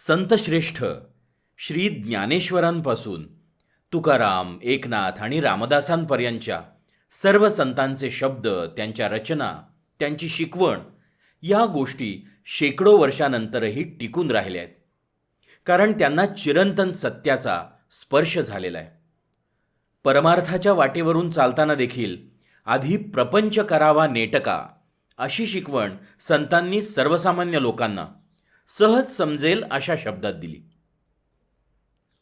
संतश्रेष्ठ श्री ज्ञानेश्वरांपासून तुकाराम, एकनाथ आणि रामदासांपर्यंतच्या सर्व संतांचे शब्द, त्यांच्या रचना, त्यांची शिकवण या गोष्टी शेकडो वर्षानंतरही टिकून राहिल्या आहेत. कारण त्यांना चिरंतन सत्याचा स्पर्श झालेला आहे. परमार्थाच्या वाटेवरून चालताना देखील आधी प्रपंच करावा नेटका अशी शिकवण संतांनी सर्वसामान्य लोकांना सहज समजेल अशा शब्दात दिली.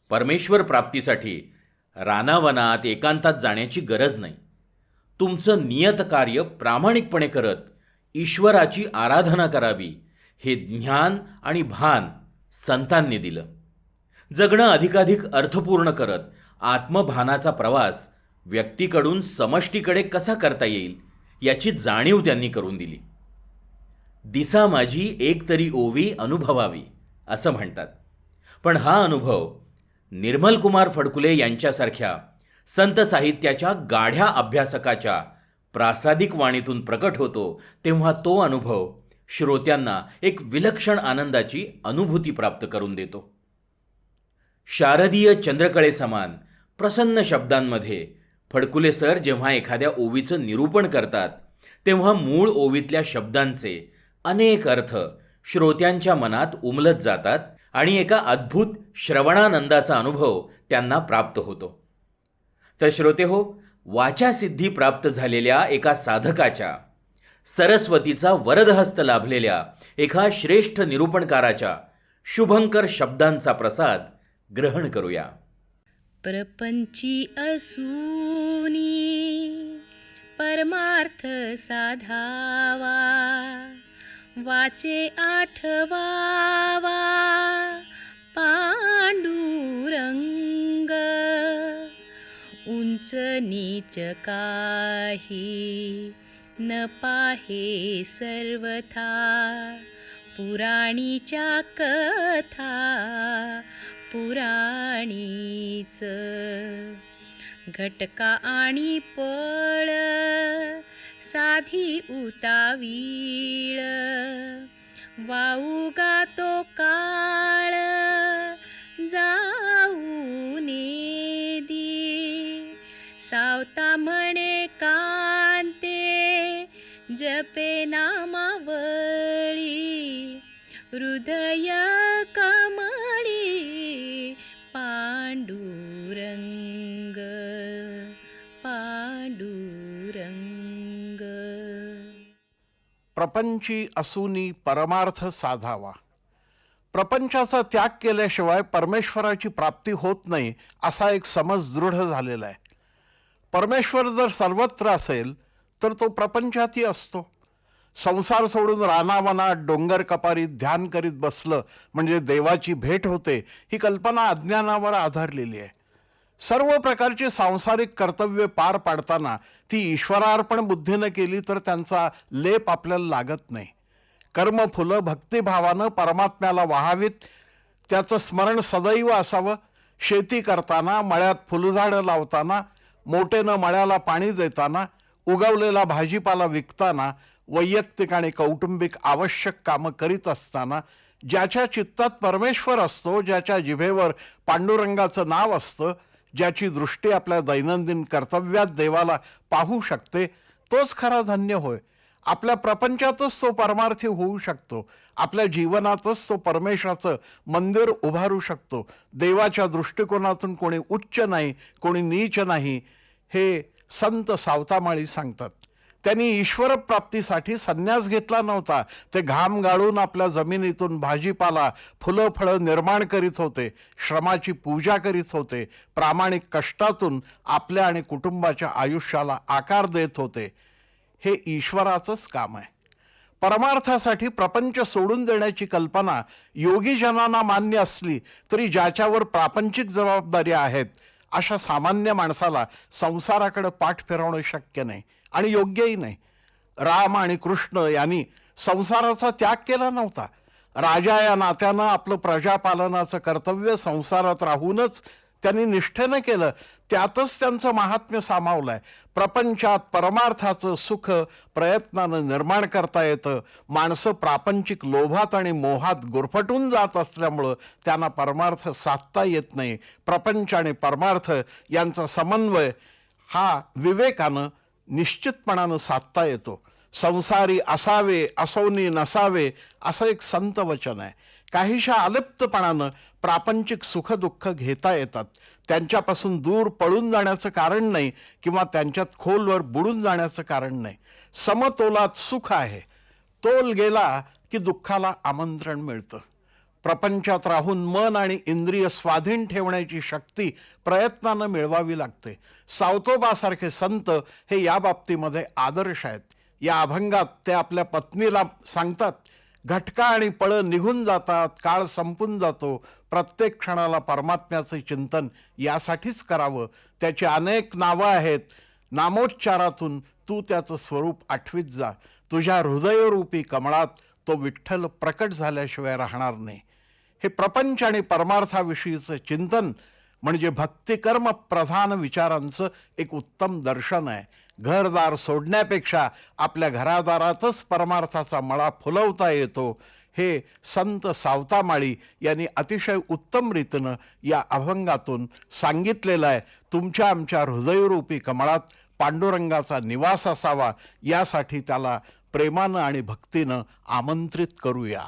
परमेश्वर प्राप्तीसाठी रानावनात एकांतात जाण्याची गरज नाही. तुमचं नियत कार्य प्रामाणिकपणे करत ईश्वराची आराधना करावी हे ज्ञान आणि भान संतांनी दिलं. जगणं अधिकाधिक अर्थपूर्ण करत आत्मभानाचा प्रवास व्यक्तीकडून समष्टीकडे कसा करता येईल याची जाणीव त्यांनी करून दिली. दिसा माझी एक तरी ओवी अनुभवावी असं म्हणतात. पण हा अनुभव निर्मलकुमार फडकुले यांच्यासारख्या संत साहित्याच्या गाढ्या अभ्यासकाच्या प्रासादिक वाणीतून प्रकट होतो तेव्हा तो अनुभव श्रोत्यांना एक विलक्षण आनंदाची अनुभूती प्राप्त करून देतो. शारदीय चंद्रकळे समान प्रसन्न शब्दांमध्ये फडकुले सर जेव्हा एखाद्या ओवीचं निरूपण करतात तेव्हा मूळ ओवीतल्या शब्दांचे अनेक अर्थ श्रोत्यांच्या मनात उमलत जातात आणि एका अद्भुत श्रवणानंदाचा अनुभव त्यांना प्राप्त होतो. तर श्रोते हो, वाचासिद्धी प्राप्त झालेल्या एका साधकाच्या, सरस्वतीचा वरदहस्त लाभलेल्या एका श्रेष्ठ निरूपणकाराच्या शुभंकर शब्दांचा प्रसाद ग्रहण करूया. प्रपंची असूनी परमार्थ साधावा, वाचे आठवावा पांडुरंग. उंच नीच काही न पाहे सर्वथा, पुराणीच्या कथा पुराणीच. घटका आणि पळ साधी उतावीळ, वाऊ गातो काळ जाऊ नेदी. सावता म्हणे कांते जपे नामावळी, हृदय कमळी पांडुरंग पांडुरंग. प्रपंची असूनी परमार्थ साधावा. प्रपंचाचा त्याग केल्याशिवाय परमेश्वराची प्राप्ती होत नाही असा एक समज दृढ झालेला आहे. परमेश्वर जर सर्वत्र असेल तर तो प्रपंचातही असतो. संसार सोडून रानावनात डोंगर कपारीत ध्यान करीत बसलं म्हणजे देवाची भेट होते ही कल्पना अज्ञानावर आधारलेली आहे. सर्व प्रकारची सांसारिक कर्तव्य पार पाडताना ती ईश्वरार्पण बुद्धीनं केली तर त्यांचा लेप आपल्याला लागत नाही. कर्मफुलं भक्तिभावानं परमात्म्याला वाहावीत, त्याचं स्मरण सदैव असावं. शेती करताना, मळ्यात फुलझाडं लावताना, मोठेनं मळ्याला पाणी देताना, उगवलेला भाजीपाला विकताना, वैयक्तिक आणि कौटुंबिक आवश्यक कामं करीत असताना ज्याच्या चित्तात परमेश्वर असतो, ज्याच्या जिभेवर पांडुरंगाचं नाव असतं, ज्याची दृष्टी आपल्या दैनंदिन कर्तव्यात देवाला पाहू शकते, तोच खरा धन्य होय. आपल्या प्रपंचातच तो परमार्थी होऊ शकतो. आपल्या जीवनातच तो परमेश्वराचं मंदिर उभारू शकतो. देवाच्या दृष्टिकोनातून कोणी उच्च नाही, कोणी नीच नाही हे संत सावतामाळी सांगतात. त्यांनी ईश्वर प्राप्तीसाठी संन्यास घेतला नव्हता. ते घाम गाळून आपल्या जमिनीतून भाजीपाला, फुलं फळं निर्माण करीत होते, श्रमाची पूजा करीत होते, प्रामाणिक कष्टातून आपल्या आणि कुटुंबाच्या आयुष्याला आकार देत होते. हे ईश्वराचंच काम आहे. परमार्थासाठी प्रपंच सोडून देण्याची कल्पना योगीजनांना मान्य असली तरी ज्याच्यावर प्रापंचिक जबाबदारी आहेत अशा सामान्य माणसाला संसाराकडे पाठ फिरवणं शक्य नाही आणि योग्यही नाही. राम आणि कृष्ण यांनी संसाराचा त्याग केला नव्हता. राजा या नात्यानं आपलं प्रजापालनाचं कर्तव्य संसारात राहूनच त्यांनी निष्ठेनं केलं, त्यातच त्यांचं महात्म्य सामावलंय. प्रपंचात परमार्थाचं सुख प्रयत्नानं निर्माण करता येतं. माणसं प्रापंचिक लोभात आणि मोहात गुरफटून जात असल्यामुळं त्यांना परमार्थ साधता येत नाही. प्रपंच आणि परमार्थ यांचा समन्वय हा विवेकानं निश्चितपणानं साधता येतो. संसारी असावे असोनी नसावे असं एक संत वचन आहे. काहीशा अलिप्तपणानं प्रापंचिक सुखदुःख घेता येतात. त्यांच्यापासून दूर पळून जाण्याचं कारण नाही किंवा त्यांच्यात खोलवर बुडून जाण्याचं कारण नाही. समतोलात सुख आहे. तोल गेला की दुःखाला आमंत्रण मिळतं. प्रपंचात राहून मन आणि इंद्रिय स्वाधीन ठेवण्याची शक्ती प्रयत्नानं मिळवावी लागते. सावतोबासारखे संत हे या बाबतीमध्ये आदर्श आहेत. या अभंगात ते आपल्या पत्नीला सांगतात, घटका आणि पळं निघून जातात, काळ संपून जातो. प्रत्येक क्षणाला परमात्म्याचे चिंतन यासाठीच करावं. त्याची अनेक नावं आहेत. नामोच्चारातून तू त्याचं स्वरूप आठवीत जा. तुझ्या हृदयरूपी कमळात तो विठ्ठल प्रकट झाल्याशिवाय राहणार नाही. हे प्रपंच आणि परमार्थाविषयीचं चिंतन म्हणजे भक्तिकर्म प्रधान विचारांचं एक उत्तम दर्शन आहे. घरदार सोडण्यापेक्षा आपल्या घरादारातच परमार्थाचा मळा फुलवता येतो, हे संत सावतामाळी यांनी अतिशय उत्तम रीतीनं या अभंगातून सांगितलेलं आहे. तुमच्या आमच्या हृदयरूपी कमळात पांडुरंगाचा निवास असावा, यासाठी त्याला प्रेमानं आणि भक्तीनं आमंत्रित करूया.